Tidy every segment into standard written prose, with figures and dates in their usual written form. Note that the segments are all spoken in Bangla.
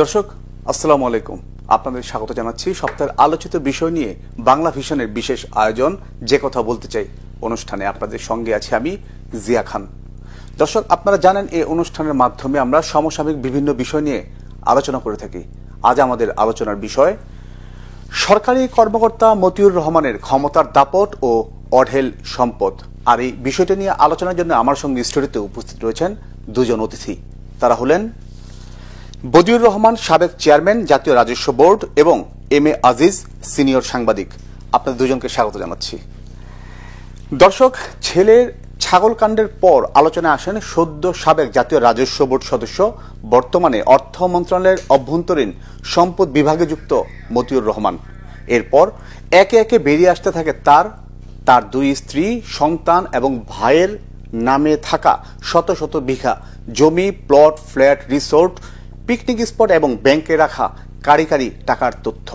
দর্শক আসসালামু আলাইকুম, আপনাদের স্বাগত জানাচ্ছি সপ্তাহের আলোচিত বিষয় নিয়ে বাংলা ভিশনের বিশেষ আয়োজন যে কথা বলতে চাই অনুষ্ঠানে। আপনাদের সঙ্গে আছি আমি জিয়া খান। দর্শক, আপনারা জানেন এই অনুষ্ঠানের মাধ্যমে আমরা সমসাময়িক বিভিন্ন বিষয় নিয়ে আলোচনা করে থাকি। আজ আমাদের আলোচনার বিষয় সরকারি কর্মকর্তা মতিউর রহমানের ক্ষমতার দাপট ও অঢেল সম্পদ। আর এই বিষয়টি নিয়ে আলোচনার জন্য আমার সঙ্গে স্টুডিওতে উপস্থিত রয়েছেন দুজন অতিথি। তারা হলেন বদিউর রহমান, সাবেক চেয়ারম্যান জাতীয় রাজস্ব বোর্ড, এবং এম এ আজিজ, সিনিয়র সাংবাদিক। আপনাদের দুজনকে স্বাগত জানাচ্ছি। দর্শক, ছেলের ছাগল কাণ্ডের পর আলোচনায় আসেন সদ্য সাবেক জাতীয় রাজস্ব বোর্ড সদস্য, বর্তমানে অর্থ মন্ত্রণালয়ের অভ্যন্তরীণ সম্পদ বিভাগে যুক্ত মতিউর রহমান। এরপর একে একে বেরিয়ে আসতে থাকে তার দুই স্ত্রী, সন্তান এবং ভাইয়ের নামে থাকা শত শত বিঘা জমি, plot, flat, resort, picnic spot এবং ব্যাংকে রাখা কারি কারি টাকার তথ্য।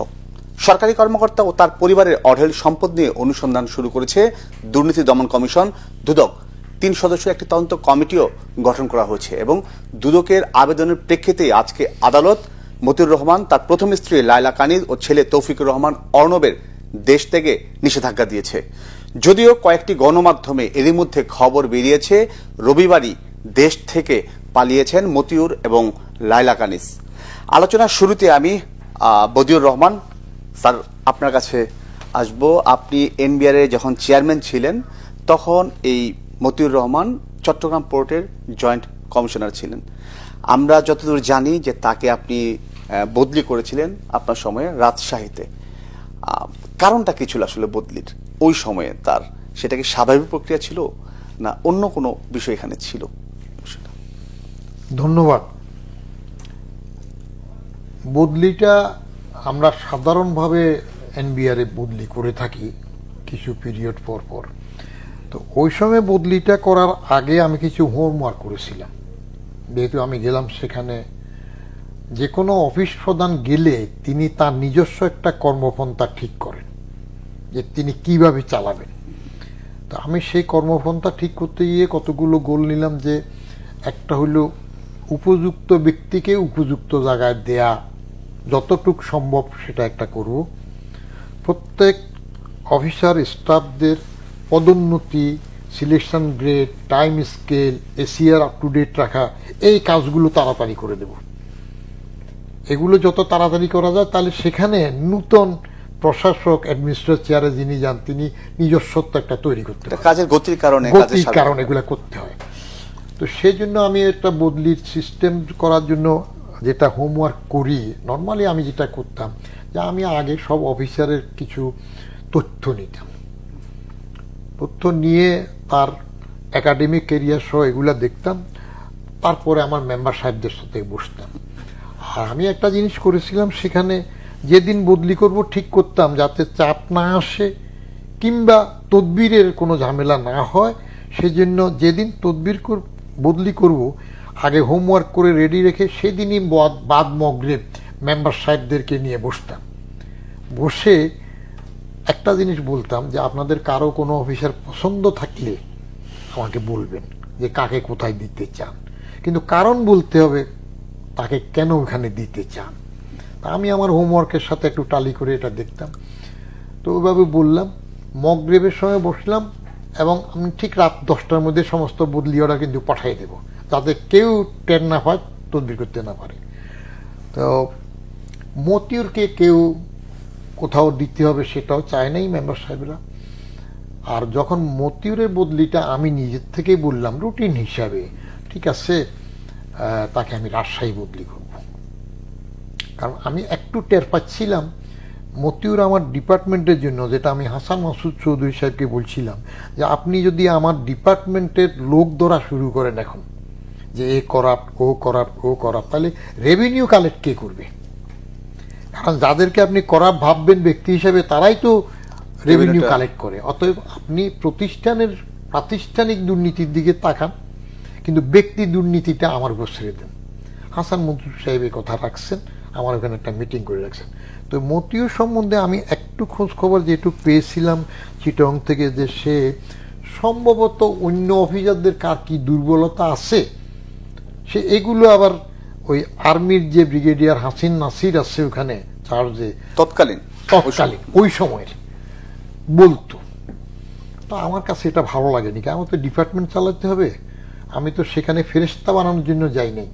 সরকারি কর্মকর্তা ও তার পরিবারের অঢেল সম্পদ নিয়ে অনুসন্ধান শুরু করেছে দুর্নীতি দমন কমিশন, দুদক। 3 সদস্যের একটি তদন্ত কমিটিও গঠন করা হয়েছে এবং দুদকের আবেদনের প্রেক্ষিতে আজকে আদালত মতিউর রহমান, তার প্রথম স্ত্রী লায়লা কানিজ ও ছেলে তৌফিকুর রহমান অর্ণবের দেশ থেকে নিষেধাজ্ঞা দিয়েছে। যদিও কয়েকটি গণমাধ্যমে এরই মধ্যে খবর বেরিয়েছে রবিবারই দেশ থেকে পালিয়েছেন মতিউর এবং লায়লা কানিজ। আলোচনার শুরুতে আমি বদিউর রহমান স্যার আপনার কাছে আসবো। আপনি এনবিআর এর যখন চেয়ারম্যান ছিলেন তখন এই মতিউর রহমান চট্টগ্রাম পোর্টের জয়েন্ট কমিশনার ছিলেন। আমরা যতদূর জানি যে তাকে আপনি বদলি করেছিলেন আপনার সময়ে রাজশাহীতে। কারণটা কি ছিল আসলে বদলির ওই সময়ে? তার সেটা কি স্বাভাবিক প্রক্রিয়া ছিল না অন্য কোনো বিষয় এখানে ছিল? ধন্যবাদ। বদলিটা আমরা সাধারণভাবে এনবিআরে বদলি করে থাকি কিছু পিরিয়ড পর পর। তো ওই সময় বদলিটা করার আগে আমি কিছু হোমওয়ার্ক করেছিলাম। যেহেতু আমি গেলাম সেখানে, যে কোনো অফিস প্রধান গেলে তিনি তার নিজস্ব একটা কর্মপন্থা ঠিক করেন যে তিনি কিভাবে চালাবেন। তো আমি সেই কর্মপন্থা ঠিক করতে গিয়ে কতগুলো গোল নিলাম। যে একটা হলো উপযুক্ত ব্যক্তিকে উপযুক্ত জায়গায় দেয়া, যতটুক সম্ভব সেটা একটা করব। প্রত্যেক অফিসার স্টাফদের পদোন্নতি, selection grade, time scale, ACR up to date রাখা, এই কাজগুলো তাড়াতাড়ি করে দেব। এগুলো যত তাড়াতাড়ি করা যায় তাহলে সেখানে নূতন প্রশাসক, অ্যাডমিনিস্ট্রেটর চেয়ারে যিনি যান তিনি নিজস্বত্ব একটা তৈরি করতে পারেন। কাজের গতির কারণে এগুলো করতে হয়। তো সেই জন্য আমি একটা বদলির সিস্টেম করার জন্য যেটা হোমওয়ার্ক করি, নর্মালি আমি যেটা করতাম যে আমি আগে সব অফিসারের কিছু তথ্য নিতাম। তথ্য নিয়ে তার একাডেমিক ক্যারিয়ার সহ এগুলা দেখতাম। তারপরে আমার মেম্বার সাহেবদের সাথে বসতাম। আর আমি একটা জিনিস করেছিলাম, সেখানে যেদিন বদলি করব ঠিক করতাম যাতে চাপ না আসে কিংবা তদবিরের কোনো ঝামেলা না হয়। সেজন্য যেদিন বদলি করব আগে হোমওয়ার্ক করে রেডি রেখে সেদিনই বাদ মগরিব মেম্বার সাহেবদেরকে নিয়ে বসতাম। বসে একটা জিনিস বলতাম যে আপনাদের কারো কোনো অফিসার পছন্দ থাকলে আমাকে বলবেন যে কাকে কোথায় দিতে চান, কিন্তু কারণ বলতে হবে তাকে কেন ওখানে দিতে চান। তা আমি আমার হোমওয়ার্কের সাথে একটু টালি করে এটা দেখতাম। তো ওইভাবে বললাম, মগরিবের সময় বসলাম এবং আমি ঠিক রাত 10টার মধ্যে সমস্ত বদলি অর্ডার কিন্তু পাঠিয়ে দেব যাতে কেউ টের না পায়, তদবির করতে না পারে। তো মতিউরকে কেউ কোথাও দিতে হবে সেটাও চায় নাই মেম্বার সাহেবরা। আর যখন মতিউরের বদলিটা আমি নিজের থেকেই বললাম রুটিন হিসাবে, ঠিক আছে তাকে আমি রাজশাহী বদলি করব। কারণ আমি একটু টের পাচ্ছিলাম মতিউর আমার ডিপার্টমেন্টের জন্য, যেটা আমি হাসান মাসুদ চৌধুরী সাহেবকে বলছিলাম যে আপনি যদি আমার ডিপার্টমেন্টের লোক ধরা শুরু করেন এখন যে এ করাপ্ট, ও করাপ্ট, ও করাপ্ট, তাহলে রেভিনিউ কালেক্ট কে করবে? কারণ যাদেরকে আপনি করাপ্ট ভাববেন ব্যক্তি হিসেবে তারাই তো রেভিনিউ কালেক্ট করে। অতএব আপনি প্রাতিষ্ঠানিক দুর্নীতির দিকে তাকান, কিন্তু ব্যক্তি দুর্নীতিটা আমার উপর ছেড়ে দেন। হাসান মতিউর সাহেব এই কথা রাখছেন, আমার ওখানে একটা মিটিং করে রাখছেন। তো মতিউর সম্বন্ধে আমি একটু খোঁজ খবর যেটুকু পেয়েছিলাম চিটং থেকে, যে সে সম্ভবত অন্য অফিসারদের কার কি দুর্বলতা আছে সে এগুলো আবার ওই আর্মির যে ব্রিগেডিয়ার হাসিন নাসির আছে ওখানে চার্জে তৎকালীন ওই সময়ের বলতো। তো আমার কাছে এটা ভালো লাগেনি, আমার তো ডিপার্টমেন্ট চালাতে হবে, আমি তো সেখানে ফেরেশতা বানানোর জন্য যাই নাই,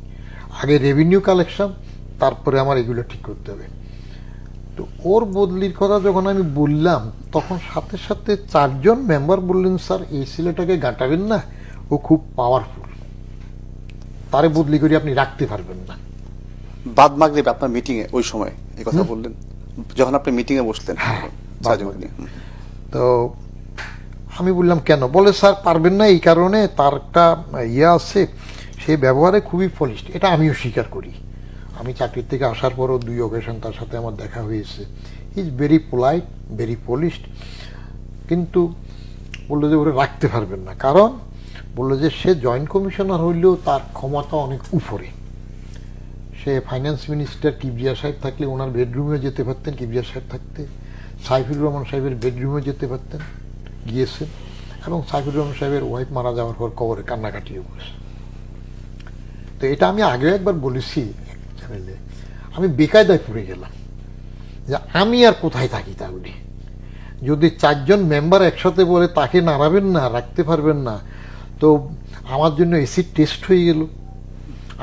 আগে রেভিনিউ কালেকশন, তারপরে আমার এগুলো ঠিক করতে হবে। তো ওর বদলির কথা যখন আমি বললাম তখন সাথে সাথে 4 জন মেম্বার বললেন, স্যার এই ছেলেটাকে গাঁটাবেন না, ও খুব পাওয়ারফুল, তারে বদলি করে আপনি রাখতে পারবেন না। বাদ মাগরিব আপনার মিটিং এ ওই সময় এই কথা বললেন, যখন আপনি মিটিং এ বসলেন। তো আমি বললাম কেন? বলে স্যার পারবেন না এই কারণে, তার একটা ইয়ে আছে, সে ব্যবহারে খুবই পলিশড। এটা আমিও স্বীকার করি, আমি চাকরির থেকে আসার পরও 2 অকেশন তার সাথে আমার দেখা হয়েছে। He is very polite, very polished. কিন্তু বললো যে ওরা রাখতে পারবেন না, কারণ বললো যে সে জয়েন্ট কমিশনার হইলেও তার ক্ষমতা অনেক উপরে। সে ফাইন্যান্স মিনিস্টার কিবরিয়া সাহেব থাকলে ওনার বেডরুমে যেতে পারতেন, কিবরিয়া সাহেব থাকতে সাইফুর রহমান সাহেবের বেডরুমে যেতে পারতেন, গিয়েছেন, এবং সাইফুর রহমান সাহেবের ওয়াইফ মারা যাওয়ার পর কবরে কান্নাকাটিও করেছে। তো এটা আমি আগেও একবার বলেছি চ্যানেলে, আমি বেকায়দায় পড়ে গেলাম যে আমি আর কোথায় থাকি তাহলে। যদি 4 জন মেম্বার একসাথে বলে তাকে নাড়াবেন না, রাখতে পারবেন না, তো আমার জন্য এসিড টেস্ট হয়ে গেল।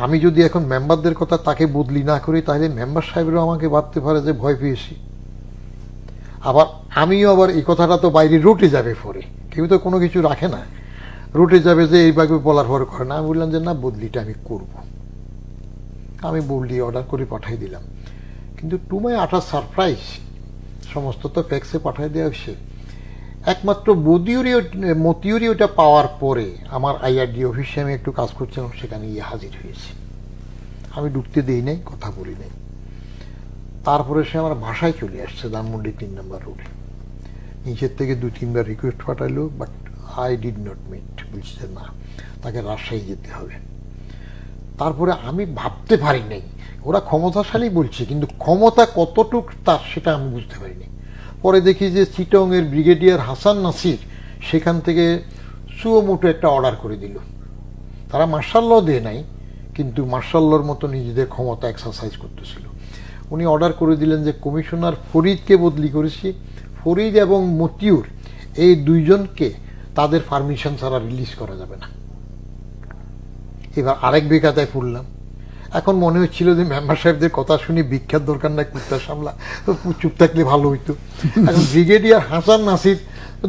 আমি যদি এখন মেম্বারদের কথা তাকে বদলি না করি, তাহলে মেম্বার সাহেবরাও আমাকে ভাবতে পারে যে ভয় পেয়েছি। আবার আমিও আবার এই কথাটা তো বাইরে রুটে যাবে পরে, কেউ তো কোনো কিছু রাখে না, রুটে যাবে যে এইভাবে বলার পরে করে না। আমি বললাম যে না, বদলিটা আমি করব। আমি বদলি অর্ডার করে পাঠিয়ে দিলাম। কিন্তু টু মাই আটার সারপ্রাইজ, সমস্ত তো ফ্যাক্সে পাঠিয়ে দেওয়া হয়েছে, একমাত্র মতিউরি ওটা পাওয়ার পরে আমার আইআরডি অফিসে আমি একটু কাজ করছিলাম, সেখানে গিয়ে হাজির হয়েছে। আমি ঢুকতে দিই নাই, কথা বলি নাই। তারপরে সে আমার বাসায় চলে আসছে, ধানমন্ডি 3 নম্বর রোডে। নিচের থেকে 2-3 বার রিকোয়েস্ট পাঠাইলো, but I did not meet, বলছি যে না, তাকে রাজশাহী যেতে হবে। তারপরে আমি ভাবতে পারি নাই, ওরা ক্ষমতাশালী বলছে, কিন্তু ক্ষমতা কতটুক তার সেটা আমি বুঝতে পারিনি। পরে দেখি যে চিটং এর ব্রিগেডিয়ার হাসান নাসির সেখান থেকে সুমোটো একটা অর্ডার করে দিল। তারা মার্শাল ল দেয় নাই, কিন্তু মার্শাল লর মতো নিজেদের ক্ষমতা এক্সারসাইজ করতেছিল। উনি অর্ডার করে দিলেন যে কমিশনার ফরিদকে বদলি করেছি, ফরিদ এবং মতিউর এই 2 জনকে তাদের পারমিশন ছাড়া রিলিজ করা যাবে না। এবার আরেক বেকাতায় পড়লাম। এখন মনে হচ্ছিল যে মেম্বার সাহেবদের কথা শুনি ভিক্ষার দরকার না, কুত্তা সামলা, চুপ থাকলে ভালো হইতো। এখন ব্রিগেডিয়ার হাসান নাসির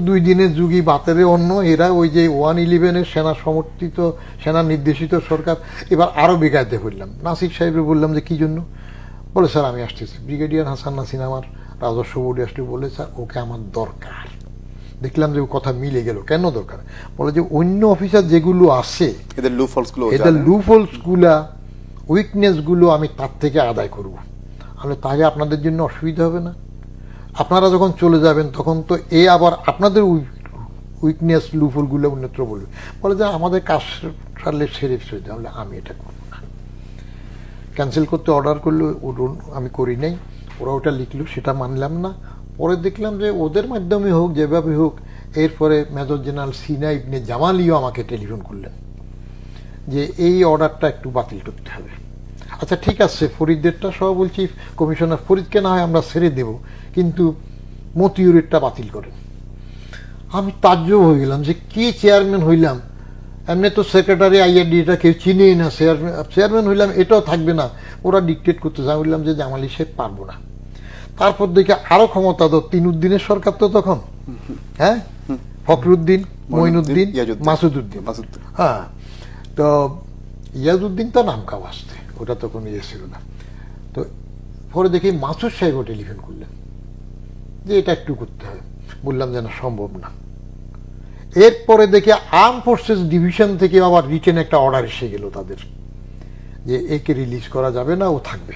2 দিনের যুগী বাতেরে অন্য, এরা ওই যে 111-এর সেনা সমর্থিত, সেনা নির্দেশিত সরকার। এবার আরো বেকায়দায় পড়লাম। নাসির সাহেবের বললাম যে কি জন্য? বলে স্যার আমি আসতেছি। ব্রিগেডিয়ার হাসান নাসির আমার রাজস্ব বোর্ডে আসলে বলে স্যার ওকে আমার দরকার। দেখলাম যে কথা মিলে গেল। কেন দরকার? বলে যে অন্য অফিসার যেগুলো আছে, এদের লুফলস গুলা, উইকনেস গুলো আমি তার থেকে আদায় করব। আমি তাহলে আপনাদের জন্য অসুবিধা হবে না, আপনারা যখন চলে যাবেন তখন তো এ আবার আপনাদের উইকনেস লুফল গুলো অন্যত্র বলবে। বলে যে আমাদের কাজ সারলে সেরে ফেলে, তাহলে আমি এটা করবো না। ক্যান্সেল করতে অর্ডার করলো, আমি করি নাই। ওরা ওটা লিখলো, সেটা মানলাম না। পরে দেখলাম যে ওদের মাধ্যমে হোক, যেভাবে হোক, এরপরে মেজর জেনারেল সিনা ইবনে জামালিও আমাকে টেলিফোন করলেন যে এই অর্ডারটা একটু বাতিল করতে হবে। আচ্ছা ঠিক আছে, ফরিদদেরটা সহ বলছি, কমিশনার ফরিদকে না হয় আমরা ছেড়ে দেব, কিন্তু মতিউরেরটা বাতিল করেন। আমি তাজ্জব হয়ে গেলাম যে কি চেয়ারম্যান হইলাম, এমনি তো সেক্রেটারি আইআরডি এটা কেউ চিনেই না, চেয়ারম্যান হইলাম এটাও থাকবে না, ওরা ডিকটেট করতে চায়। বললাম যে জামালি সাহেব পারবো না। তারপর দেখে আরো ক্ষমতা তো 3 উদ্দিনের সরকার তো তখন, হ্যাঁ, ফখরুদ্দিন, মঈনুদ্দিন, মাসুদউদ্দিন। হ্যাঁ, তো ইয়াজউদ্দিন তো নাম কাও আসতে, ওটা তখন ইয়ে ছিল না। তো পরে দেখি মাসুদ সাহেবও টেলিফোন করলেন যে এটা একটু করতে হবে। বললাম যে না, সম্ভব না। এরপরে দেখি আর্ম ফোর্সেস ডিভিশন থেকে আবার রিটেন একটা অর্ডার এসে গেল তাদের, যে একে রিলিজ করা যাবে না, ও থাকবে।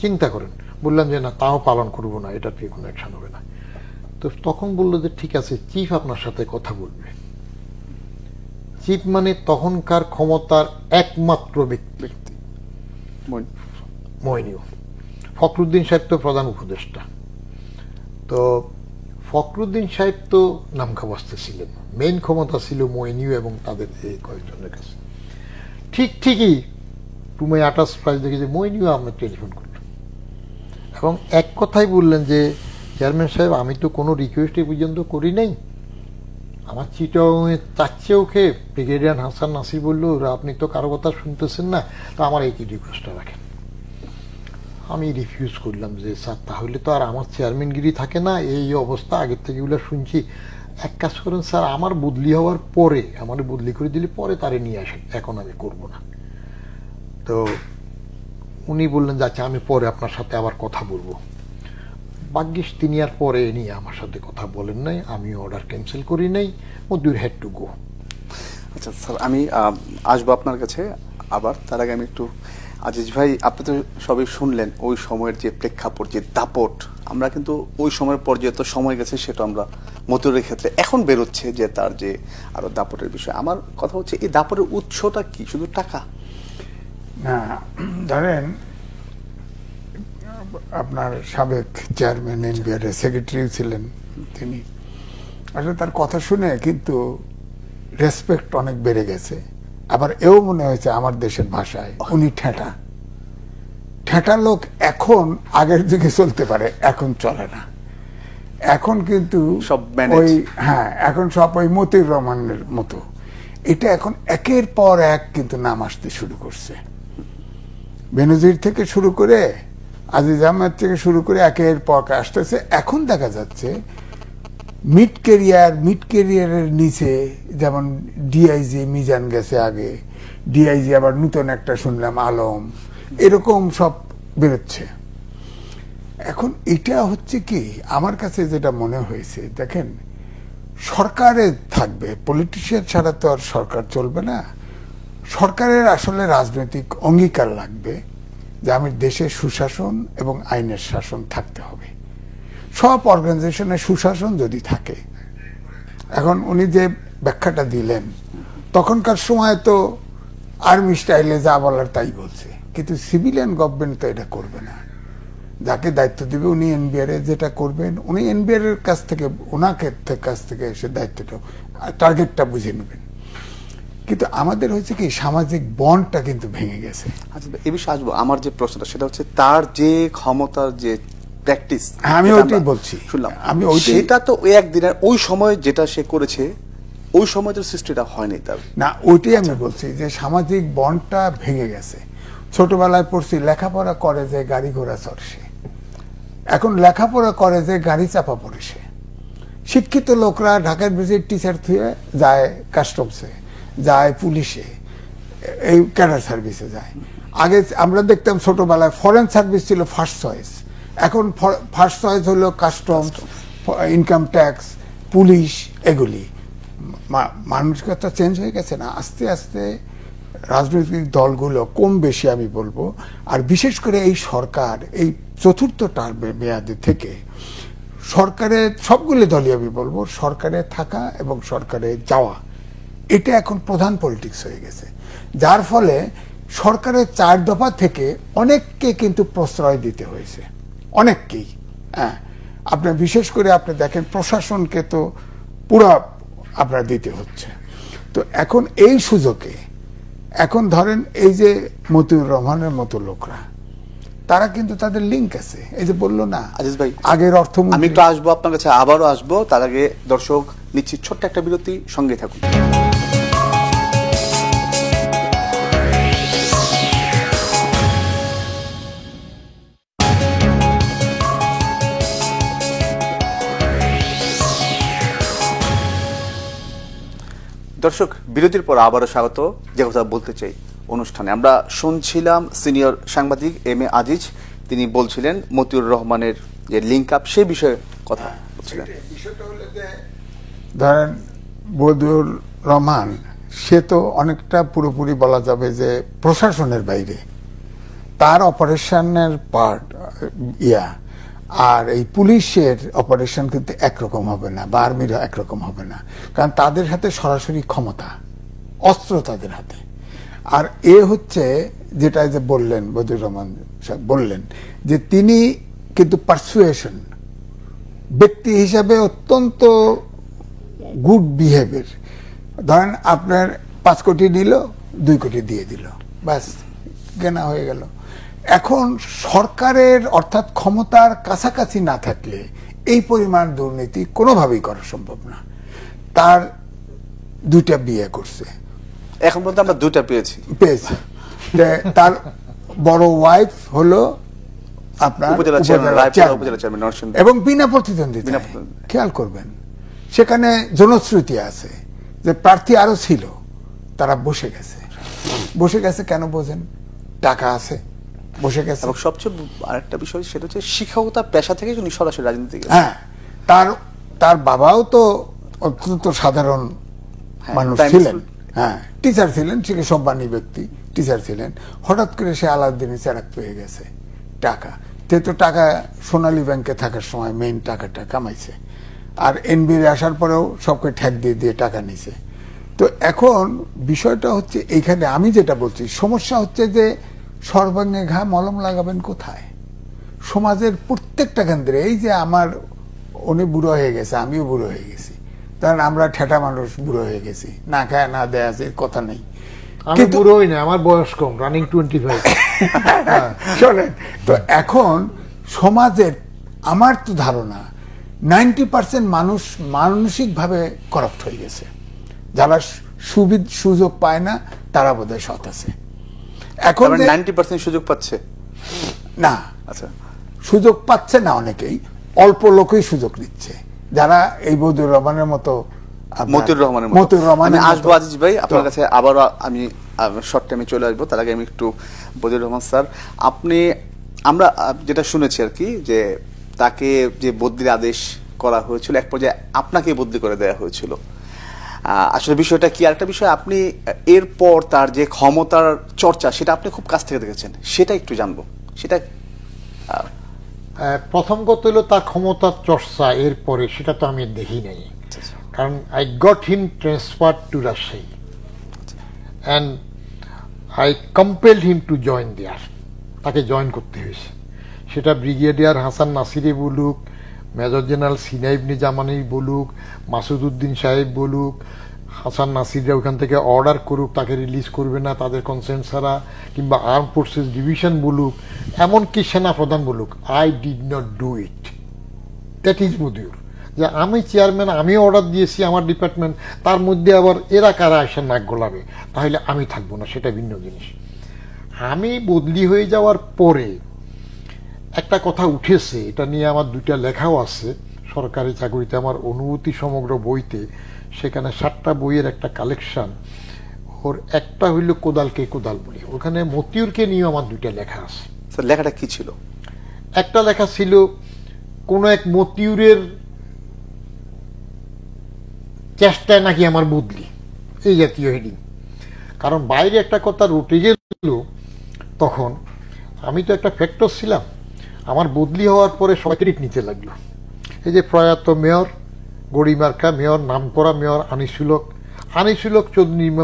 চিন্তা করেন। বললাম যে না, তাও পালন করবো না, এটা থেকে কোনো অ্যাকশন হবে না। তো তখন বললো যে ঠিক আছে, চিফ আপনার সাথে কথা বলবে। চিফ মানে তখনকার ক্ষমতার একমাত্র ব্যক্তি মইনিউ। ফখরুদ্দিন সাহেব তো প্রধান উপদেষ্টা। তো ফখরুদ্দিন সাহেব তো নামখাবাস্তে ছিলেন, মেইন ক্ষমতা ছিল মইনিউ এবং তাদের এই কয়েকজনের কাছে। ঠিকই টু মাই আটার সারপ্রাইজ দেখি যে মইনিও আমার টেলিফোন করল এবং এক কথাই বললেন যে চেয়ারম্যান সাহেব আমি তো কোনো রিকোয়েস্টই পর্যন্ত করি নাই, আমার চিটাংয়ে চাচ্ছেও খেয়ে ব্রিগেডিয়ার হাসান নাসির বলল আপনি তো কারো কথা শুনতেছেন না, তো আমার এই রিকোয়েস্টটা রাখেন। আমি রিফিউজ করলাম যে স্যার তাহলে তো আর আমার চেয়ারম্যানগিরি থাকে না, এই অবস্থা আগের থেকে এগুলো শুনছি, এক কাজ করেন স্যার আমার বদলি হওয়ার পরে আমার বদলি করে দিলে পরে তারে নিয়ে আসেন, এখন আমি করব না। তো উনি বললেন যে আচ্ছা আমি পরে আপনার সাথে আবার কথা বলবো। ভাগ্যিস তিনি আর পরে নিয়ে আমার সাথে কথা বলেন নাই, আমি অর্ডার ক্যান্সেল করি নাই, মতিউর হ্যাড টু গো। আচ্ছা স্যার আমি আসবো আপনার কাছে আবার, তার আগে আমি একটু আজিজ ভাই আপনি তো সবই শুনলেন ওই সময়ের যে প্রেক্ষাপট যে দাপট, আমরা কিন্তু ওই সময়ের পর যে সময় গেছে সেটা আমরা মতিউরের ক্ষেত্রে এখন বেরোচ্ছে যে তার যে আরো দাপটের বিষয়। আমার কথা হচ্ছে এই দাপটের উৎসটা কি শুধু টাকা না? ধরেন আপনার সাবেক চেয়ারম্যান এনবিআর সেক্রেটারি ছিলেন তিনি, আসলে তার কথা শুনে কিন্তু রেসপেক্ট অনেক বেড়ে গেছে। আবার এও মনে হয়েছে আমার দেশের ভাষায় উনি ঠেঁটা ঠেঁটা লোক। এখন আগের যুগে চলতে পারে, এখন চলে না। এখন কিন্তু সব ওই এখন সব ওই মতিউর রহমানের মতো এটা এখন একের পর এক কিন্তু নাম আসতে শুরু করছে। বেনজির থেকে শুরু করে আজিজ আহমেদ থেকে শুরু করে একের পর আসতেছে। এখন দেখা যাচ্ছে মিড ক্যারিয়ারের নিচে যেমন ডিআইজি মিজান গেছে, আগে ডিআইজি আবার নতুন একটা শুনলাম আলম, এরকম সব বেরোচ্ছে। এখন এটা হচ্ছে কি আমার কাছে যেটা মনে হয়েছে, দেখেন সরকারে থাকবে, পলিটিশিয়ান ছাড়া তো আর সরকার চলবে না। সরকারের আসলে রাজনৈতিক অঙ্গীকার লাগবে যে আমি দেশে সুশাসন এবং আইনের শাসন থাকতে হবে। সব অর্গানাইজেশনের সুশাসন যদি থাকে, এখন উনি যে ব্যাখ্যাটা দিলেন তখনকার সময় তো আর্মি স্টাইলে যা বলার তাই বলছে, কিন্তু সিভিলিয়ান গভর্নমেন্ট তো এটা করবে না। যাকে দায়িত্ব দিবে উনি এনবিআর যেটা করবেন, উনি এনবিআর এর কাছ থেকে ওনাকে কাছ থেকে এসে দায়িত্বটা টার্গেটটা বুঝে নেবেন। কিন্তু আমাদের হচ্ছে কি সামাজিক বন্ডটা কিন্তু ভেঙে গেছে। আচ্ছা এই বিষয়ে আসবো। আমার যে প্রশ্নটা সেটা হচ্ছে তার যে ক্ষমতার যে প্র্যাকটিস, আমি ওইটাই বলছি, শুনলাম আমি সেটা তো ওই একদিনের ওই সময় যেটা সে করেছে ওই সময় তো সৃষ্টিটা হয়নি তার না, ওইটাই আমি বলছি যে সামাজিক বন্ডটা ভেঙে গেছে। ছোটবেলায় পড়ছি লেখাপড়া করে যে গাড়ি ঘোড়া চড়ে সে, এখন লেখাপড়া করে যে গাড়ি চাপা পড়ে সে। শিক্ষিত লোকরা ঢাকার ব্রিজের টিচার থুয়ে যায় কাস্টমসে, যায় পুলিশে, এই ক্যাডার সার্ভিসে যায়। আগে আমরা দেখতাম ছোটবেলায় ফরেন সার্ভিস ছিল ফার্স্ট চয়েস, এখন ফার্স্ট চয়েস হলো কাস্টমস, ইনকাম ট্যাক্স, পুলিশ, এগুলি। মানসিকতা চেঞ্জ হয়ে গেছে না আস্তে আস্তে। রাজনৈতিক দলগুলো কম বেশি আমি বলবো, আর বিশেষ করে এই সরকার এই চতুর্থ টার্মে মেয়াদে থেকে সরকারের সবগুলো দলই আমি বলবো সরকারে থাকা এবং সরকারে যাওয়া, এটা এখন প্রধান পলিটিক্স হয়ে গেছে। যার ফলে সরকারের 4 দফা থেকে অনেককে কিন্তু প্রশ্রয় দিতে হয়েছে, অনেককেই। হ্যাঁ, আপনার বিশেষ করে আপনি দেখেন প্রশাসনকে তো পুরা আপনার দিতে হচ্ছে। তো এখন এই সুযোগে এখন ধরেন এই যে মতিউর রহমানের মতো লোকরা, তারা কিন্তু তাদের লিঙ্ক আছে। এই যে বললো না আজিজ ভাই, আগের অর্থমন্ত্রী, আমি একটু আসবো আপনার কাছে, আবারও আসবো। তার আগে দর্শক নিচ্ছি ছোট্ট একটা বিরতি, সঙ্গে থাকুন। দর্শক বিরতির পর আবারও স্বাগত যে কথা বলতে চাই অনুষ্ঠানে। আমরা শুনছিলাম সিনিয়র সাংবাদিক এম এ আজিজ, তিনি বলছিলেন মতিউর রহমানের যে লিঙ্ক আপ সে বিষয়ে কথা বলছিলেন। ধরেন মতিউর রহমান সে তো অনেকটা পুরোপুরি বলা যাবে যে প্রশাসনের বাইরে, তার অপারেশনের পার্ট আর এই পুলিশের অপারেশন কিন্তু একরকম হবে না, বা আর্মির একরকম হবে না, কারণ তাদের হাতে সরাসরি ক্ষমতা, অস্ত্র তাদের হাতে। আর এ হচ্ছে যেটা যে বললেন মতিউর রহমান বললেন যে তিনি কিন্তু পারসুয়েশন ব্যক্তি হিসাবে অত্যন্ত গুড বিহেভিয়ার। ধরেন আপনার 5 কোটি নিল, 2 কোটি দিয়ে দিল, ব্যাস কেনা হয়ে গেল। এখন সরকারের অর্থাৎ ক্ষমতার কাছাকাছি না থাকলে এই পরিমাণ দুর্নীতি কোনোভাবেই করা সম্ভব না। তার 2টা বিয়ে করছে, এখন পর্যন্ত আমরা 2টা পেয়েছি। তার বড় ওয়াইফ হলো আপনার উপজেলা চেয়ারম্যান এবং বিনা প্রতিদ্বন্দ্বিতা। খেয়াল করবেন সেখানে জনশ্রুতি আছে যে প্রার্থী আরো ছিল, তারা বসে গেছে কেন বোঝেন? টাকা আছে, বসে গেছে। এবং সবচেয়ে আরেকটা বিষয় সেটা হচ্ছে শিক্ষকতা পেশা থেকে উনি সরাসরি রাজনীতি গেছেন। হ্যাঁ, তার বাবাও তো অত্যন্ত সাধারণ মানুষ ছিলেন, হ্যাঁ টিচার ছিলেন, সে সম্মানী ব্যক্তি, টিচার ছিলেন। হঠাৎ করে সে আলাউদ্দিনের চেরাক পেয়ে গেছে, টাকা তো টাকা সোনালী ব্যাংকে থাকার সময় মেইন টাকাটা কামাইছে, আর এনবিআর আসার পরেও সবকে ঠ্যাক দিয়ে দিয়ে টাকা নিছে। তো এখন বিষয়টা হচ্ছে এইখানে আমি যেটা বলছি, সমস্যা হচ্ছে যে সর্বাঙ্গে ঘা মলম লাগাবেন কোথায়? সমাজের প্রত্যেকটা কেন্দ্রে। এই যে আমার উনি বুড়ো হয়ে গেছে, আমিও বুড়ো হয়ে গেছি, কারণ আমরা ঠেটা মানুষ বুড়ো হয়ে গেছি, না খায় না দেয়া আছে কথা নেই। আমি বুড়ো হই না, আমার বয়স কম, রানিং 25। শোনেন তো, এখন সমাজের আমার তো ধারণা 90% মানুষ মানসিকভাবে করাপ্ট হয়ে গেছে। যারা সুযোগ পায় না তারা বোধহয় সৎ আছে। এখন 90% সুযোগ পাচ্ছে না, আচ্ছা সুযোগ পাচ্ছে না, অনেকেই অল্প লোকই সুযোগ নিচ্ছে, যারা এই বদিউর রহমানের মতো। মতিউর রহমান, আমি আসবো আজিজ ভাই আপনার কাছে আবার, আমি শর্ট টাইমে চলে আসবো। তার আগে আমি একটু বদিউর রহমান স্যার, আমরা যেটা শুনেছি আর কি, যে তাকে যে বদলির আদেশ করা হয়েছিল, এক পর্যায়ে আপনাকে বদলি করে দেওয়া হয়েছিল। আসলে বিষয়টা কি? আরেকটা বিষয়, আপনি এরপর তার যে ক্ষমতার চর্চা সেটা আপনি খুব কাছ থেকে দেখেছেন, সেটা একটু জানবো। সেটা প্রথম কথা হলো তার ক্ষমতার চর্চা এরপরে, সেটা তো আমি দেখি নাই, কারণ I got him transfer to Rajshahi and I compelled him to join there. তাকে জয়েন করতে হয়েছে, সেটা ব্রিগেডিয়ার হাসান নাসিরি বলুক, মেজর জেনারেল সিনাইব নিজামানি বলুক, মাসুদ উদ্দিন সাহেব বলুক, হাসান নাসিররা ওখান থেকে অর্ডার করুক তাকে রিলিজ করবে না তাদের কনসেন্ট ছাড়া, কিংবা আর্ম ফোর্সেস ডিভিশন বলুক, এমনকি সেনা প্রধান বলুক, I did not do it. That is Badiur. যে আমি চেয়ারম্যান, আমি অর্ডার দিয়েছি আমার ডিপার্টমেন্ট, তার মধ্যে আবার এরা কারা এসে নাক গোলাবে, তাহলে আমি থাকবো না, সেটা ভিন্ন জিনিস। আমি বদলি হয়ে যাওয়ার পরে একটা কথা উঠেছে, এটা নিয়ে আমার 2টা লেখাও আছে সরকারি চাকরিতে আমার অনুভূতি সমগ্র বইতে, সেখানে 7টা বইয়ের একটা কালেকশন। ওর একটা হইল কোদালকে কোদাল বলি, ওখানে মতিউরকে নিয়ে আমার 2টা লেখা আছে। লেখাটা কি ছিল? একটা লেখা ছিল কোন এক মতিউরের চেষ্টায় নাকি আমার বদলি, এই জাতীয় হেডিং। কারণ বাইরে একটা কথা রটে গেল, তখন আমি তো একটা ফ্যাক্টর ছিলাম, আমার বদলি হওয়ার পরে সবাই ক্রেডিট নিতে লাগলো। এই যে প্রয়াত মেয়র গড়িমার্কা মেয়র, নাম করা মেয়র আনিসুলক চৌধুরী নির্মা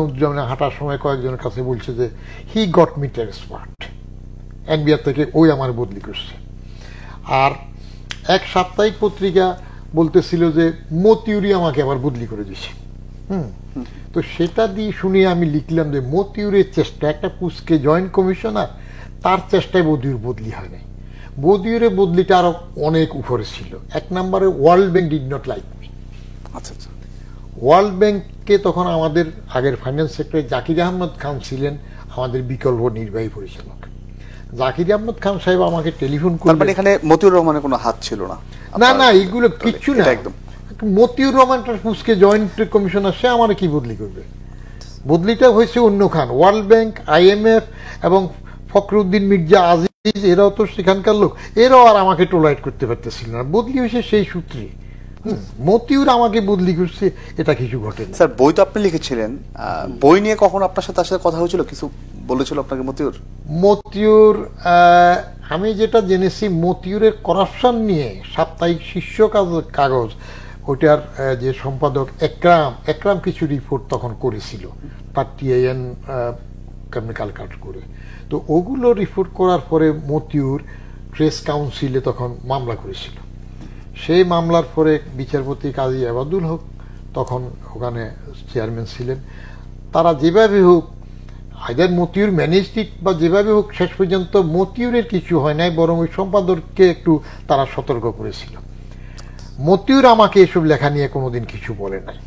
হাঁটার সময় কয়েকজনের কাছে বলছে যে he got me transferred, NBR থেকে ওই আমার বদলি করছে। আর এক সাপ্তাহিক পত্রিকা বলতেছিল যে মতিউরি আমাকে আবার বদলি করে দিয়েছে। তো সেটা দিয়ে শুনে আমি লিখলাম যে মতিউরের চেষ্টা, একটা পুস্কে জয়েন্ট কমিশনার, তার চেষ্টায় বদিউর বদলি হয় নাই। বদিউরের বদলিটা আরো অনেক উপরে ছিল। 1 নম্বরে world bank did not like me. আচ্ছা আচ্ছা। ওয়ার্ল্ড ব্যাংককে তখন আমাদের আগের ফাইন্যান্স সেক্রেটারি জাকির আহমদ খান ছিলেন আমাদের বিকল্প নির্বাহী পরিচালক। জাকির আহমদ খান সাহেব আমাকে টেলিফোন করলেন। এখানে মতিউর রহমানের কোনো হাত ছিল না? না না, এগুলো কিচ্ছু না, একদম। মতিউর রহমানটার পুস্কে জয়েন্ট কমিশনার, সে আমার কি বদলি করবে? বদলিটা হয়েছে অন্য খান। ওয়ার্ল্ড ব্যাংক, IMF এবং ফখরুদ্দিন মির্জা আজিজ, এরাও তো সেখানকার লোক, এরাও আর আমাকে টোলারেট করতে পারতেছিল না। বদলি হয়েছে সেই সূত্রে। মতিউর আমাকে বদলি করছে, এটা কিছু ঘটে না। স্যার, বই তো আপনি লিখেছিলেন, বই নিয়ে কখন আপনার সাথে আসলে কথা হয়েছিল? কিছু বলেছিল আপনাকে মতিউর? আমি যেটা জেনেছি, মতিউরের করাপশন নিয়ে সাপ্তাহিক শীর্ষ কাগজ, ওইটার যে সম্পাদক একরাম কিছু রিপোর্ট তখন করেছিল, তার TIN কেমিক্যাল কাট করে। তো ওগুলো রিপোর্ট করার পরে মতিউর প্রেস কাউন্সিলে তখন মামলা করেছিল। সেই মামলার পরে বিচারপতি কাজী আবাদুল হক তখন ওখানে চেয়ারম্যান ছিলেন। তারা যেভাবে হোক আইদার মতিউর ম্যানেজড ইট বা যেভাবে হোক শেষ পর্যন্ত মতিউরের কিছু হয় নাই, বরং ওই সম্পাদককে একটু তারা সতর্ক করেছিল। মতিউর আমাকে এসব লেখা নিয়ে কোনোদিন কিছু বলে নাই।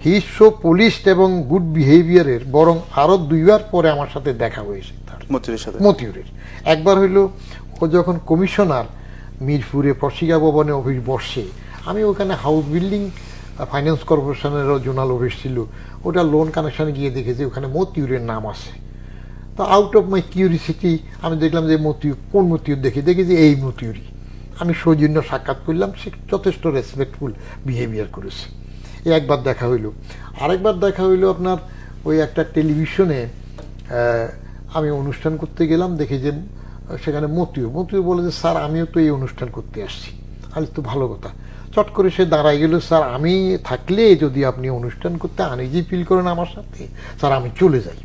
হি ইজ সো পলিশড এবং গুড বিহেভিয়ারের, বরং আরো 2 বার পরে আমার সাথে দেখা হয়েছে তার, মতিউরের। একবার হইল ও যখন কমিশনার মিরপুরে প্রশিকা ভবনে অফিস বসে, আমি ওখানে হাউস বিল্ডিং ফাইন্যান্স কর্পোরেশনেরও জোনাল অফিস ছিল, ওটা লোন কানেকশনে গিয়ে দেখেছি ওখানে মতিউরের নাম আছে। তো আউট অফ মাই কিউরিসিটি আমি দেখলাম যে মতিউর, কোন মতিউর, দেখি যে এই মতিউরই। আমি সৌজন্য সাক্ষাৎ করলাম, সে যথেষ্ট রেসপেক্টফুল বিহেভিয়ার করেছে। এই একবার দেখা হইল। আরেকবার দেখা হইল আপনার ওই একটা টেলিভিশনে আমি অনুষ্ঠান করতে গেলাম, দেখি যে সেখানে মতিউর বলে যে স্যার আমিও তো এই অনুষ্ঠান করতে আসছি। আজ তো ভালো কথা। চট করে সে দাঁড়াই গেল, স্যার আমি থাকলে যদি আপনি অনুষ্ঠান করতে আনইজি ফিল করেন আমার সাথে, স্যার আমি চলে যাই।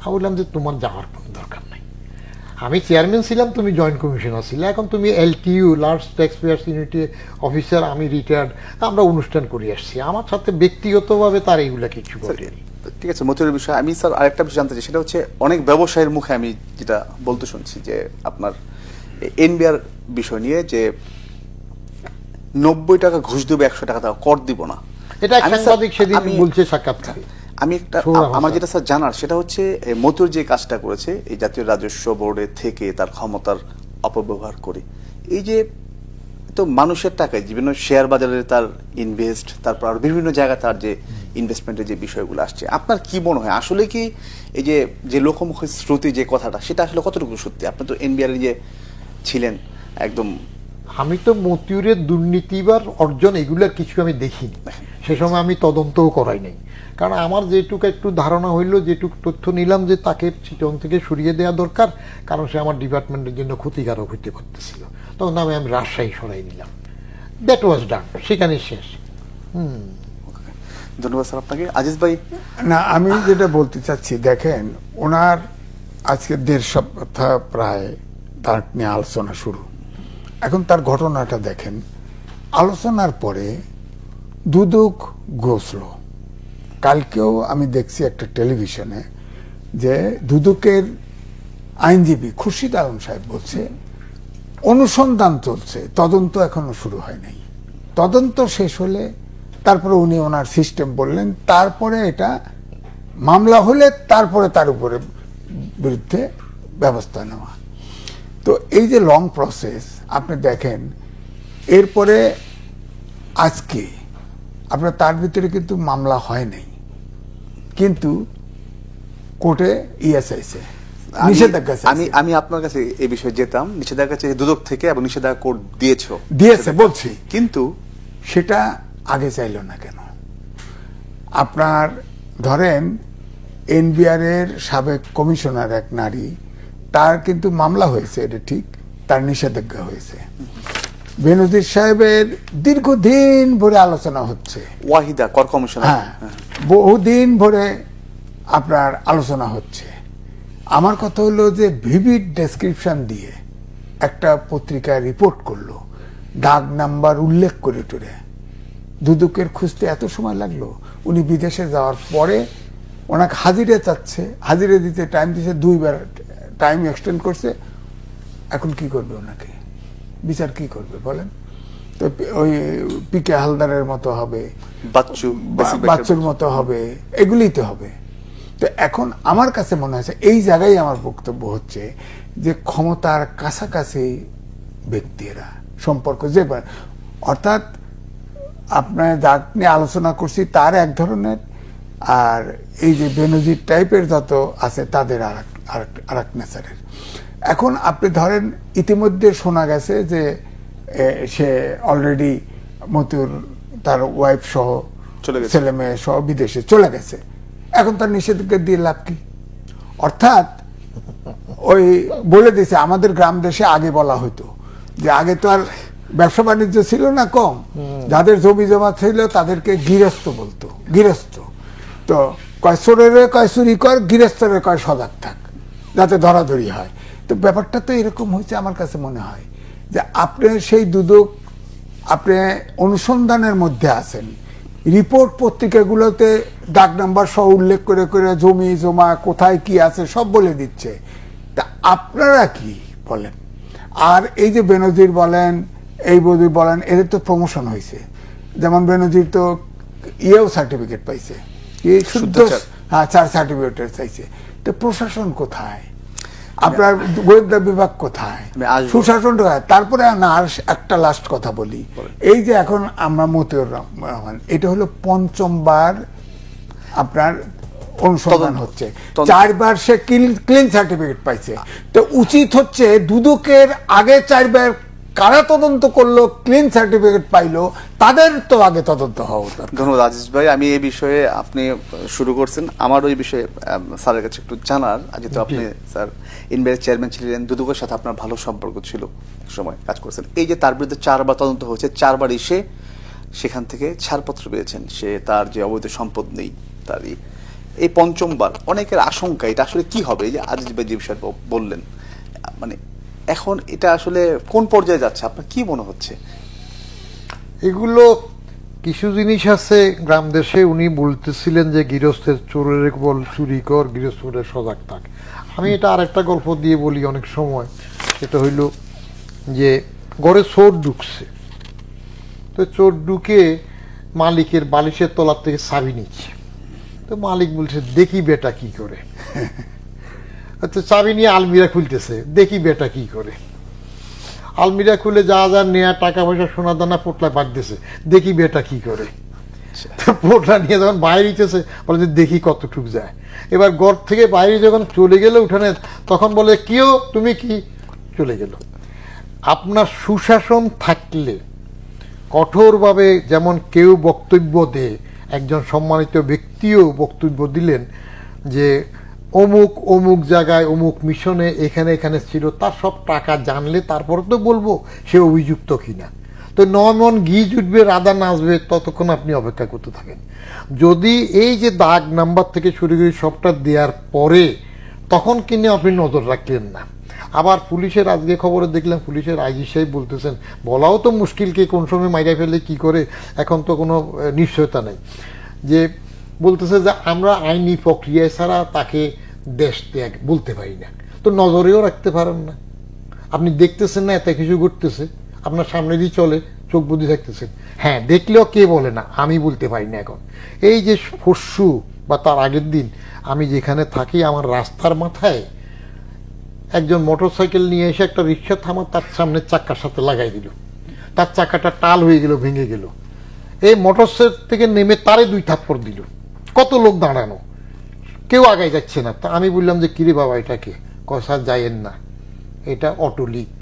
আমি বললাম যে তোমার যাওয়ার কোনো দরকার নাই, আমি চেয়ারম্যান ছিলাম, তুমি জয়েন্ট কমিশনার ছিলে, এখন তুমি LTU large tax pairs unity officer, আমি রিটায়ার্ড, আমরা অনুষ্ঠান করে আসছি, আমার সাথে ব্যক্তিগতভাবে তার এইগুলা কিছু ঘটেনি। ঠিক আছে, মতিউরের বিষয়ে আমি স্যার আরেকটা বিষয় জানতে চাই, সেটা হচ্ছে অনেক ব্যবসায়ীর মুখে আমি যেটা বলতে শুনছি যে আপনার এনবিআর বিষয় নিয়ে যে 90 টাকা ঘুষ দেবো, 100 টাকা কর দিব না, এটা এক সাংবাদিক সেদিন বলছে সাক্ষাৎকারে। আমি একটা, আমার যেটা স্যার জানার সেটা হচ্ছে মতিউর যে কাজটা করেছে এই জাতীয় রাজস্ব বোর্ডের থেকে তার ক্ষমতার অপব্যবহার করে, এই যে তো মানুষের টাকায় বিভিন্ন শেয়ার বাজারে তার ইনভেস্ট, তারপর আর বিভিন্ন জায়গায় তার যে ইনভেস্টমেন্টের যে বিষয়গুলো আসছে, আপনার কি মনে হয় আসলে কি এই যে লোকমুখে শ্রুতি যে কথাটা, সেটা আসলে কতটুকু সত্যি? আপনি তো এনবিআর যে ছিলেন একদম। আমি তো মতিউরের দুর্নীতি বা অর্জন এগুলোর কিছু আমি দেখিনি, সে সময় আমি তদন্তও করাই নাই। কারণ আমার যেটুকু একটু ধারণা হইল, যেটুকু তথ্য নিলাম যে তাকে চিটং থেকে সরিয়ে দেওয়া দরকার, কারণ সে আমার ডিপার্টমেন্টের জন্য ক্ষতিকারক হইতে পারতেছিল, তখন আমি রাজশাহী সরাই নিলাম। দ্যাট ওয়াজ ডান, সেখানে শেষ। ধন্যবাদ স্যার আপনাকে। আজিজ ভাই। না, আমি যেটা বলতে চাচ্ছি, দেখেন ওনার আজকে 1.5 সপ্তাহ প্রায় তার নিয়ে আলোচনা শুরু। এখন তার ঘটনাটা দেখেন, আলোচনার পরে দুদক ঘোষল। কালকেও আমি দেখছি একটা টেলিভিশনে যে দুদকের আইনজীবী খুরশিদ আলম সাহেব বলছে অনুসন্ধান চলছে, তদন্ত এখনো শুরু হয় নাই, তদন্ত শেষ হলে তারপরে উনি ওনার সিস্টেম বললেন, তারপরে এটা মামলা হলে তারপরে তার উপরে বিরুদ্ধে ব্যবস্থা নেওয়া। তো এই যে লং প্রসেস আপনি দেখেন, এরপরে আজকে আপনার তার ভিতরে কিন্তু মামলা হয় নাই, কিন্তু কোর্টে চাইছে, নিষেধাজ্ঞা চাইছে। আমি আপনার কাছে এই বিষয়ে যেতাম, নিষেধাজ্ঞা চাইছে দুদক থেকে এবং নিষেধাজ্ঞা কোর্ট দিয়েছে বলছি, কিন্তু সেটা আগে চাইল না কেন? আপনার ধরেন এনবিআর এর সাবেক কমিশনার এক নারী, তার কিন্তু মামলা হয়েছে, এটা ঠিক, তার নিষেধাজ্ঞা হয়েছে। বেনজির সাহেবের দীর্ঘদিন ভরে আলোচনা হচ্ছে, ওয়াহিদা কর কমিশনার, হ্যাঁ, বহুদিন ভরে আপনার আলোচনা হচ্ছে। আমার কথা হলো যে ভিভিড ডেসক্রিপশন দিয়ে একটা পত্রিকায় রিপোর্ট করলো, দাগ নাম্বার উল্লেখ করে টরে, দুদকের খুঁজতে এত সময় লাগলো। উনি বিদেশে যাওয়ার পরে ওনাকে হাজিরে চাচ্ছে, হাজিরে দিতে টাইম দিচ্ছে, 2 বার টাইম এক্সটেন্ড করছে। এখন কি করবে ওনাকে? বিচার কি করবে বলেন? তো ওই পিকে হালদারের মতো হবে, বাচ্চুর মতো হবে, এগুলিই তো হবে। তো এখন আমার কাছে মনে হচ্ছে এই জায়গায় আমার বক্তব্য হচ্ছে যে ক্ষমতার কাছাকাছি ব্যক্তিরা সম্পর্ক, যে অর্থাৎ আপনার যাক নিয়ে আলোচনা করছি তার এক ধরনের, আর এই যে বেনজির টাইপের যত আছে তাদের আর এক নেচারের। এখন আপনি ধরেন ইতিমধ্যে শোনা গেছে যে সে অলরেডি মতিউর তার ওয়াইফ সহ ছেলে মেয়ে সহ বিদেশে চলে গেছে। এখন তার নিষেধাজ্ঞা দিয়ে লাভ কি? অর্থাৎ ওই বলে দিয়েছে, আমাদের গ্রাম দেশে আগে বলা হতো যে আগে তো আর ব্যবসা বাণিজ্য ছিল না কম, যাদের জমি জমা ছিল তাদেরকে গৃহস্থ বলতো, গৃহস্থ। তো কয় চোরের কয় চুরি কর, গৃহস্থরের কয় সজাগ থাক, যাতে ধরাধরি হয়। তো ব্যাপারটা তো এরকম হয়েছে। আমার কাছে মনে হয় যে আপনি সেই দুদক, আপনি অনুসন্ধানের মধ্যে আছেন, রিপোর্ট পত্রিকাগুলোতে দাগ নাম্বার সহ উল্লেখ করে করে জমি জমা কোথায় কি আছে সব বলে দিচ্ছে। তা আপনারা কি বলেন? আর এই যে বেনজির বলেন, এই বৌদি বলেন, এদের তো প্রমোশন হয়েছে। যেমন বেনজির তো ইয়েও সার্টিফিকেট পাইছে, শুদ্ধ সার্টিফিকেট চাইছে। তো প্রশাসন কোথায়? আপনার গোয়েন্দা বিভাগ কোথায়? সুশাসন কোথায়? তারপরে না আর একটা লাস্ট কথা বলি, এই যে এখন আমরা মতিউর রহমান, এটা হলো পঞ্চমবার আপনার অনুসন্ধান হচ্ছে, 4 বার সে ক্লিন সার্টিফিকেট পাইছে। তো উচিত হচ্ছে দুদকের আগে 4 বার কারা তদন্ত করলো, ক্লিন সার্টিফিকেট পাইলো, তাদের তো আগে তদন্ত হওয়া দরকার। ধন্যবাদ আজিজ ভাই। আমি এই বিষয়ে আপনি শুরু করছেন, আমার ওই বিষয়ে স্যারের কাছে একটু জানার, যেহেতু আপনি স্যার ইনবিআর চেয়ারম্যান ছিলেন, দুদকের সাথে আপনার ভালো সম্পর্ক ছিল, সময় কাজ করছেন। এই যে তার বিরুদ্ধে 4 বার তদন্ত হয়েছে, 4 বার এসে সেখান থেকে ছাড়পত্র পেয়েছেন, সে তার যে অবৈধ সম্পদ নেই তারই। এই পঞ্চমবার অনেকের আশঙ্কা এটা আসলে কি হবে, এই যে আজিজ ভাই যে বিষয় বললেন, মানে এখন এটা আসলে কোন পর্যায়ে যাচ্ছে, আপনার কি মনে হচ্ছে? এগুলো কিছু জিনিস আছে গ্রাম দেশে, উনি বলতেছিলেন যে গৃহস্থের চোরের বল চুরি কর, গৃহস্থের সজাগ থাক। আমি এটা আরেকটা গল্প দিয়ে বলি অনেক সময়। এটা হইল যে ঘরে চোর ঢুকছে, তো চোর ঢুকে মালিকের বালিশের তলার থেকে চাবি নিচ্ছে। তো মালিক বলছে দেখি বেটা কি করে। তো চাবি নিয়ে আলমিরা খুলতেছে, দেখি বেটা কি করে। আলমিরা খুলে যা যা নেয়া টাকা পয়সা সোনা দানা পোটলা বাঁধতেছে, দেখি বেটা কি করে। পোটলা নিয়ে যখন বাইরে দিতেছে বলে যে দেখি কতটুক যায়। এবার ঘর থেকে বাইরে যখন চলে গেল উঠানে, তখন বলে কিও তুমি কি, চলে গেল। আপনার সুশাসন থাকলে কঠোরভাবে, যেমন কেউ বক্তব্য দেয়, একজন সম্মানিত ব্যক্তিও বক্তব্য দিলেন যে অমুক অমুক জায়গায় অমুক মিশনে এখানে এখানে ছিল, তার সব টাকা জানলে তারপর তো বলবো সে অভিযুক্ত কিনা। তো 9 মন ঘি জুটবে, রাধা নাচবে, ততক্ষণ আপনি অপেক্ষা করতে থাকেন। যদি এই যে দাগ নাম্বার থেকে শুরু করে সবটা দেওয়ার পরে তখন কিনে আপনি নজর রাখলেন না। আবার পুলিশের আজকে খবরে দেখলাম, পুলিশের আইজি সাহেব বলতেছেন বলাও তো মুশকিল, কে কোন সময় মাইরা ফেলে কি করে, এখন তো কোনো নিশ্চয়তা নেই। যে বলতেছে যে আমরা আইনি প্রক্রিয়া ছাড়া তাকে দেশ ত্যাগ বলতে পারি না। তো নজরেও রাখতে পারেন না, আপনি দেখতেছেন না এত কিছু ঘটতেছে, আপনার সামনে দিয়ে চলে, চোখ বুদ্ধি থাকতেছেন। হ্যাঁ, দেখলেও কে বলে না, আমি বলতে পারি না। এখন এই যে পরশু বা তার আগের দিন আমি যেখানে থাকি, আমার রাস্তার মাথায় একজন মোটরসাইকেল নিয়ে এসে একটা রিক্সা থামা তার সামনে চাক্কার সাথে লাগাই দিল, তার চাকাটা টাল হয়ে গেল, ভেঙে গেল। এই মোটরসাইকেল থেকে নেমে তারে 2 থাপ্পড় দিল। কত লোক দাঁড়ানো, কেউ আগায় যাচ্ছে না। তা আমি বললাম যে কিরে বাবা এটাকে, কষা যায়েন না, এটা অটোলিক।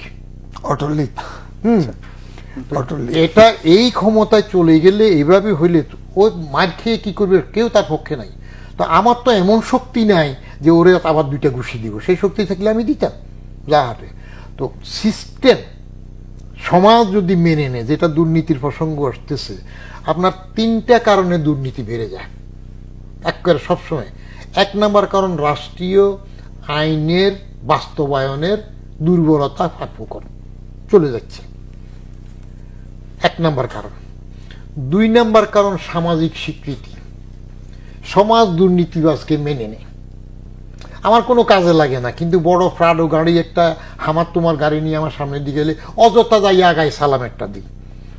অটোলিক, এটা এই ক্ষমতায় চলে গেলে এইভাবে হইলে ও মার খেয়ে কি করবে, কেউ তার পক্ষে নাই। তো আমার তো এমন শক্তি নাই যে ওরে আবার 2টা ঘুষি দিব, সেই শক্তি থাকলে আমি দিতাম যা হাতে। তো সিস্টেম সমাজ যদি মেনে নেয়, যেটা দুর্নীতির প্রসঙ্গ আসতেছে, আপনার 3টা কারণে দুর্নীতি বেড়ে যায় একবারে সবসময়। 1 নম্বর কারণ রাষ্ট্রীয় আইনের বাস্তবায়নের দুর্বলতা, ফাঁকফোকর চলে যাচ্ছে, 1 নম্বর কারণ। 2 নম্বর কারণ সামাজিক স্বীকৃতি। সমাজ দুর্নীতিবাজকে মেনে নেয়, আমার কোনো কাজে লাগে না, কিন্তু বড় প্রাডো গাড়ি একটা আমার তোমার গাড়ি নিয়ে আমার সামনে দিকে গেলে অযথা যাই আগায় সালাম একটা দিই,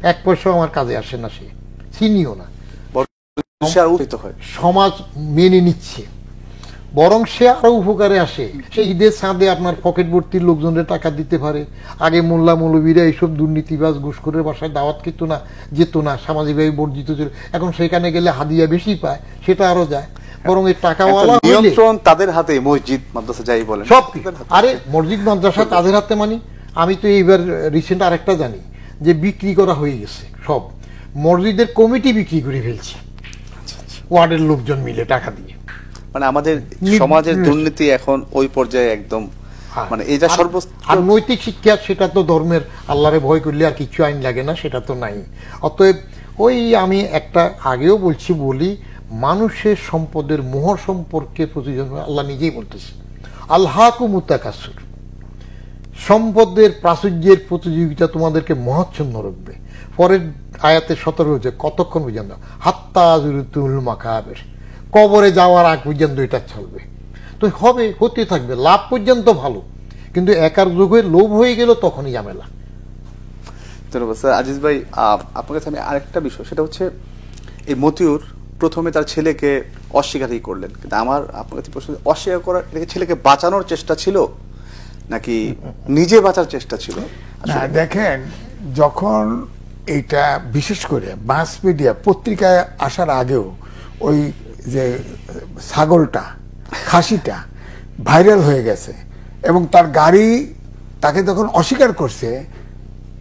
1 পয়সাও আমার কাজে আসে না, সে চিনিও না। সমাজ মেনে নিচ্ছে, বরং সে আরো উপকারে আসে। সে ঈদের চাঁদে আপনার পকেট ভর্তির লোকজনের টাকা দিতে পারে। আগে মোল্লা মৌলবীরা এইসব দুর্নীতিবাজ ঘুষখোরের বাসায় দাওয়াত খেত না, যেত না, সামাজিকভাবে বর্জিত ছিল। এখন সেখানে গেলে হাদিয়া বেশি পায়, সেটা আরো যায়। বরং এই টাকাওয়ালা নিয়ন্ত্রণ তাদের হাতে, মসজিদ মাদ্রাসা যাই বলেন সব। আরে মসজিদ মাদ্রাসা তাদের হাতে, মানে আমি তো এইবার রিসেন্ট আরেকটা জানি যে বিক্রি করা হয়ে গেছে, সব মসজিদের কমিটি বিক্রি করে ফেলছে, ওয়ার্ডের লোকজন মিলে টাকা দিয়ে। মানে আমাদের সমাজের দুর্নীতি এখন ওই পর্যায়ে একদম, মানে এটা সর্বোচ্চ। আর নৈতিক শিক্ষা, সেটা তো ধর্মের, আল্লাহরে ভয় করলে আর কিছু আইন লাগে না, সেটা তো নাই। অতএব ওই আমি একটা আগেও বলি, মানুষের সম্পদের মোহ সম্পর্কে প্রতিজন আল্লাহ নিজেই বলতেছে, আল্লাহকুম মুতাকাসসুর, সম্পদের প্রাচুর্যের প্রতিযোগিতা তোমাদেরকে মহাচ্ছন্ন রাখবে। পরের আয়াতে 17 হচ্ছে কতক্ষণ পর্যন্ত হাত্তা জুরুতুল মাকাবির, কবরে যাওয়ার আগ পর্যন্ত এটা চলবে। তো হবে, হতে থাকবে, লাভ পর্যন্ত ভালো, কিন্তু একার যুগে লোভ হয়ে গেল তখনই ঝামেলা। ধন্যবাদ স্যার। আজিজ ভাই, আপনার কাছে আমি আরেকটা বিষয়, সেটা হচ্ছে এই মতিউর প্রথমে তার ছেলেকে অস্বীকারই করলেন, কিন্তু আমার আপনার কাছে প্রশ্ন, অস্বীকার করার এটা ছেলেকে বাঁচানোর চেষ্টা ছিল নাকি নিজে বাঁচার চেষ্টা ছিল? না, দেখেন, যখন এটা বিশেষ করে মাস মিডিয়া পত্রিকায় আসার আগেও ওই যে ছাগলটা, খাসিটা ভাইরাল হয়ে গেছে এবং তার গাড়ি, তাকে যখন অস্বীকার করছে,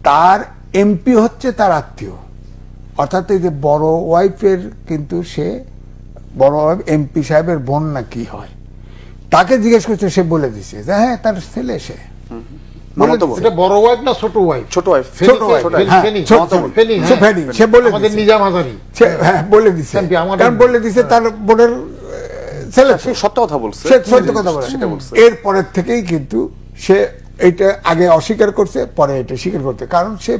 তার এমপি হচ্ছে তার আত্মীয়, অর্থাৎ এই যে বড় ওয়াইফের, কিন্তু সে বড় ওয়াইফ এমপি সাহেবের বোন না কি হয়, তাকে জিজ্ঞেস করছে, সে বলে দিছে যে হ্যাঁ তার ছেলে সে। এটা বড় ওয়াইফ না ছোট ওয়াইফ? ছোট ওয়াইফ, ছোট ওয়াইফ, হ্যাঁ, ফেনী, সে বলে আমাদের দিছে। নিজাম হাজারি, হ্যাঁ, বলে দিছে, কারণ বলে দিছে তার বোনের ছেলে, সে সত্য কথা বলছে, সে সত্য কথা বলে। এরপরের থেকেই কিন্তু সে এটা আগে অস্বীকার করছে, পরে এটা স্বীকার করতে, কারণ সে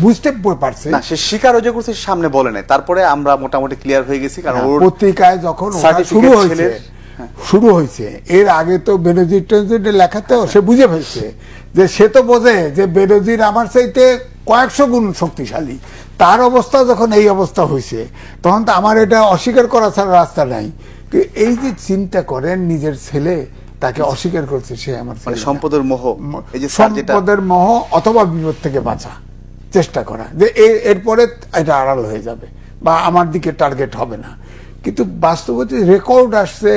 বুঝতে পারছে না সে স্বীকার যে করছে, সামনে বলে নাই। তারপরে আমরা মোটামুটি ক্লিয়ার হয়ে গেছি, কারণ ওর পত্রিকায় যখন শুরু হয়েছে, এর আগে তো বেনজির টেনজির লেখাতেও সে বুঝে ফেলছে যে, সে তো বোঝে যে বেনজির আমার চাইতে কয়েকশো গুণ শক্তিশালী, তার অবস্থা যখন এই অবস্থা হয়েছে, তখন তো আমার এটা অস্বীকার করা ছাড়া রাস্তা নাই। এই যে চিন্তা করেন, নিজের ছেলে তাকে অস্বীকার করছে, সে আমার সম্পদের মোহ, এই যে সম্পদের মোহ অথবা বিপদ থেকে বাঁচা চেষ্টা করা, যে এরপরে এটা আড়াল হয়ে যাবে বা আমার দিকে টার্গেট হবে না। কিন্তু বাস্তবতে রেকর্ড আসছে,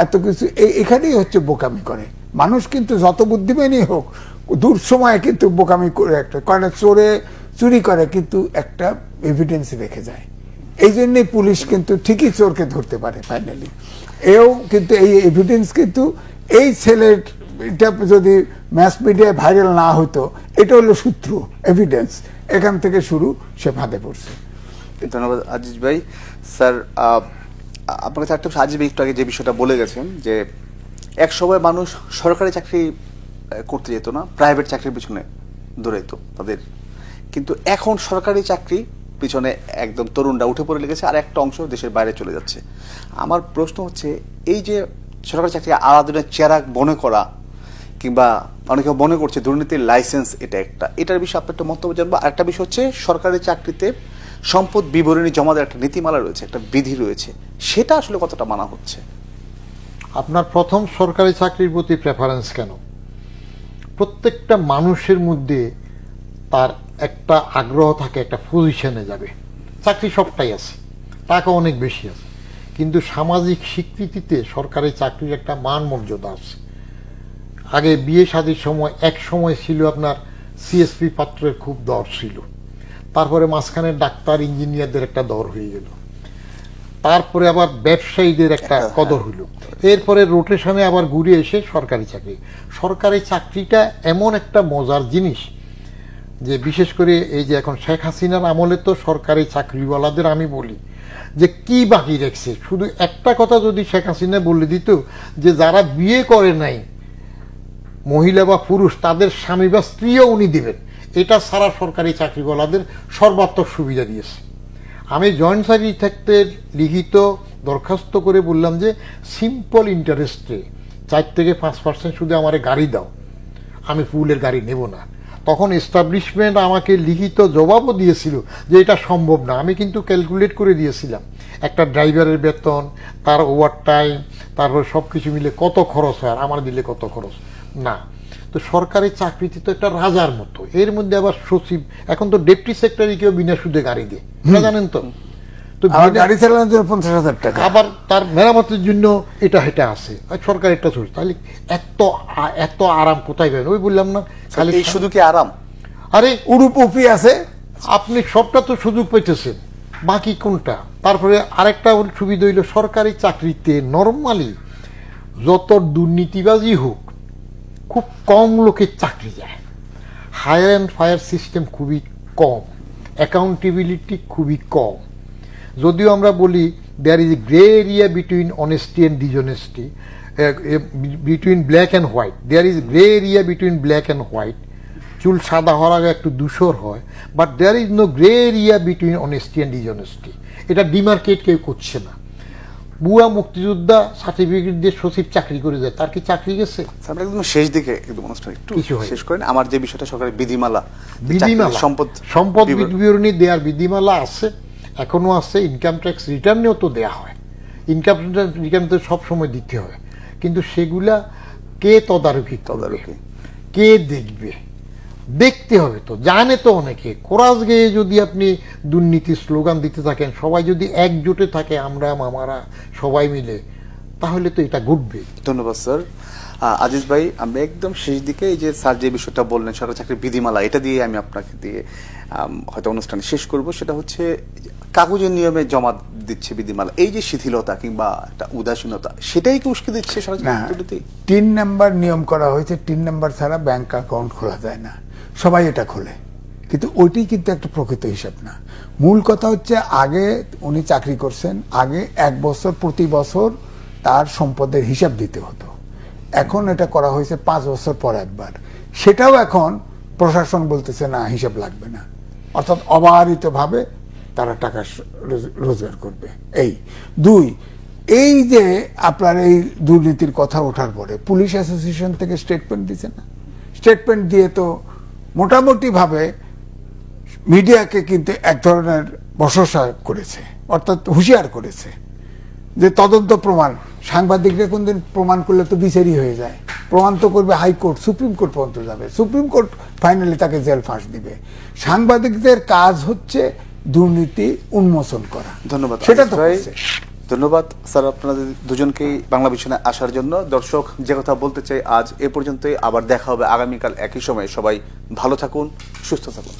এত কিছু, এখানেই হচ্ছে বোকামি করে মানুষ। কিন্তু যত বুদ্ধিমানই হোক, দূর সময় কিন্তু বোকামি করে, একটা কারণ চোরে চুরি করে কিন্তু একটা এভিডেন্স রেখে যায়। এই জন্যই পুলিশ কিন্তু ঠিকই চোরকে ধরতে পারে ফাইনালি। এও কিন্তু এই এভিডেন্স কিন্তু এই ছেলের, এটা যদি ম্যাস মিডিয়ায় ভাইরাল না হতো, এটা হলো সূত্র, এভিডেন্স, এখান থেকে শুরু, সে ফাঁদে পড়ছে। ধন্যবাদ আজিজ ভাই। স্যার, আপনার কাছে একটা, আজিজ ভাই একটু আগে যে বিষয়টা বলে গেছেন যে এক সময় মানুষ সরকারি চাকরি করতে যেত না, প্রাইভেট চাকরির পিছনে দৌড়াইতো তাদের, কিন্তু এখন সরকারি চাকরি পিছনে একদম তরুণরা উঠে পড়ে লেগেছে, আর একটা অংশ দেশের বাইরে চলে যাচ্ছে। আমার প্রশ্ন হচ্ছে, এই যে সরকারি চাকরি আলাদা চেরাগ মনে করা, কিংবা অনেকে মনে করছে দুর্নীতির লাইসেন্স, এটা একটা, এটার বিষয়ে আপনার একটা মন্তব্য জানবো। আর একটা বিষয় হচ্ছে, সরকারি চাকরিতে সম্পদ বিবরণী জমা দেওয়ার একটা নীতিমালা রয়েছে, একটা বিধি রয়েছে, সেটা আসলে কতটা মানা হচ্ছে? আপনার প্রথম, সরকারি চাকরির প্রতি প্রেফারেন্স কেন? প্রত্যেকটা মানুষের মধ্যে তার একটা আগ্রহ থাকে, একটা পজিশনে যাবে। চাকরি সবটাই আছে, টাকা অনেক বেশি আছে, কিন্তু সামাজিক স্বীকৃতিতে সরকারি চাকরির একটা মান মর্যাদা আছে। আগে বিয়ে শাদীর সময় এক সময় ছিল আপনার সিএসপি পাত্রের খুব দর ছিল, তারপরে মাঝখানে ডাক্তার ইঞ্জিনিয়ারদের একটা দর হয়ে গেল, তারপরে আবার ব্যবসায়ীদের একটা কদর হইল, এরপরে রোটেশনে আবার ঘুরে এসে সরকারি চাকরি। সরকারি চাকরিটা এমন একটা মজার জিনিস যে, বিশেষ করে এই যে এখন শেখ হাসিনার আমলে তো সরকারি চাকরিওয়ালাদের আমি বলি যে কি বাকি রেখেছে, শুধু একটা কথা যদি শেখ হাসিনা বলে দিত যে যারা বিয়ে করে নাই মহিলা বা পুরুষ, তাদের স্বামী বা স্ত্রীও উনি দিবেন, এটা সারা সরকারি চাকরিওয়ালাদের সর্বাত্মক সুবিধা দিয়েছে। আমি জয়েন্ট চাকরি থাকতে লিখিত দরখাস্ত করে বললাম যে সিম্পল ইন্টারেস্টে 4 থেকে 5% শুধু আমার গাড়ি দাও, আমি ফুলের গাড়ি নেব না। তখন এস্টাবলিশমেন্ট আমাকে লিখিত জবাবও দিয়েছিল যে এটা সম্ভব না। আমি কিন্তু ক্যালকুলেট করে দিয়েছিলাম একটা ড্রাইভারের বেতন, তার ওভার টাইম, তারপর সব কিছু মিলে কত খরচ হয়, আর আমার দিলে কত খরচ না। তো সরকারি চাকরিতে তো একটা রাজার মতো, এর মধ্যে আবার সচিব, এখন তো ডেপুটি সেক্রেটারিকেও বিনা সুদে গাড়ি দেয়, জানেন তো। তো গাড়ি চালানোর জন্য 50,000 টাকা, আবার তার মেরামতের জন্য এটা হেটা আছে, সরকার একটা চলছে। তাহলে এত আরাম কোথায় পাবেন? ওই বললাম না, খালি শুধু কি আরাম? আরে উড়ুপুপি আছে, আপনি সবটা তো সুযোগ পাইতেছেন, বাকি কোনটা? তারপরে আরেকটা সুবিধা হইল, সরকারি চাকরিতে নর্মালি যত দুর্নীতিবাজি হোক খুব কম লোকের চাকরি যায়, হায়ার অ্যান্ড ফায়ার সিস্টেম খুবই কম, অ্যাকাউন্টেবিলিটি খুবই কম। যদিও আমরা বলি there is a grey area between honesty and dishonesty, between black and white, there is grey area between black and white, চুল সাদা হওয়ার আগে একটু ধূসর হয়, but there is no grey area between honesty and dishonesty. এটা ডিমার্কেট কেউ করছে না। বুয়া মুক্তিযোদ্ধা সার্টিফিকেট দিয়ে সচিব চাকরি করে যায়, তার কি চাকরি গেছে? আমরা একদম শেষ দিকে একদম অনুষ্ঠান একটু কিছু হয়। শেষ করেন। আমার যে বিষয়টা সরকারের বিধিমালা সম্পদ বিবরণী দেওয়ার বিধিমালা আছে, এখনো আছে। ইনকাম ট্যাক্স রিটার্নেও তো দেয়া হয়, ইনকাম রিটার্ন তো সবসময় দিতে হয়, কিন্তু সেগুলা কে তদারকি করবে, কে দেখবে? দেখতে হবে তো, জানে তো অনেকে। কোরাস গেয়ে যদি আপনি দুর্নীতির স্লোগান দিতে থাকেন, সবাই যদি একজোটে থাকে, আমরা মামারা সবাই মিলে, তাহলে তো এটা ঘটবে। ধন্যবাদ স্যার। আজিজ ভাই, আমরা একদম শেষ দিকে এই যে স্যার যে বিষয়টা বললেন সরকারি চাকরির বিধিমালা, এটা দিয়ে আমি আপনাকে দিয়ে হয়তো অনুষ্ঠান শেষ করব। সেটা হচ্ছে কাগজের নিয়মে জমা দিচ্ছে বিধিমালা, এই যে শিথিলতা কিংবা একটা উদাসীনতা, সেটাই কি উস্কে দিচ্ছে সরকারি? 3 নাম্বার নিয়ম করা হয়েছে, 3 নাম্বার ছাড়া ব্যাংক অ্যাকাউন্ট খোলা যায় না। সবাই এটা খোলে, কিন্তু ওইটি কিন্তু একটা প্রকৃত হিসাব না। মূল কথা হচ্ছে, আগে উনি চাকরি করছেন, আগে 1 বছর প্রতি বছর তার সম্পদের হিসাব দিতে হতো। এখন এটা করা হয়েছে 5 বছর পর একবার। সেটাও এখন প্রশাসন বলতেছে না, হিসাব লাগবে না। অর্থাৎ অবারিতভাবে তারা টাকা রোজগার করবে। এই 2, এই যে আপনার এই দুর্নীতির কথা ওঠার পরে পুলিশ অ্যাসোসিয়েশন থেকে স্টেটমেন্ট দিচ্ছে না? স্টেটমেন্ট দিয়ে তো মোটামুটি ভাবে মিডিয়াকে কিন্তু এক ধরনের বশসা করেছে, অর্থাৎ হুঁশিয়ার করেছে যে তদন্ত প্রমাণ, সাংবাদিকরা কোনদিন প্রমাণ করলে তো বিচারই হয়ে যায়, প্রমাণ তো করবে হাইকোর্ট, সুপ্রিম কোর্ট পর্যন্ত যাবে, সুপ্রিম কোর্ট ফাইনালি তাকে জেল ফাঁস দিবে। সাংবাদিকদের কাজ হচ্ছে দুর্নীতি উন্মোচন করা। ধন্যবাদ, সেটা তো ধন্যবাদ স্যার আপনাদের দুজনকেই বাংলা ভিশনে আসার জন্য। দর্শক, যে কথা বলতে চাই আজ এ পর্যন্তই। আবার দেখা হবে আগামীকাল একই সময়ে। সবাই ভালো থাকুন, সুস্থ থাকুন।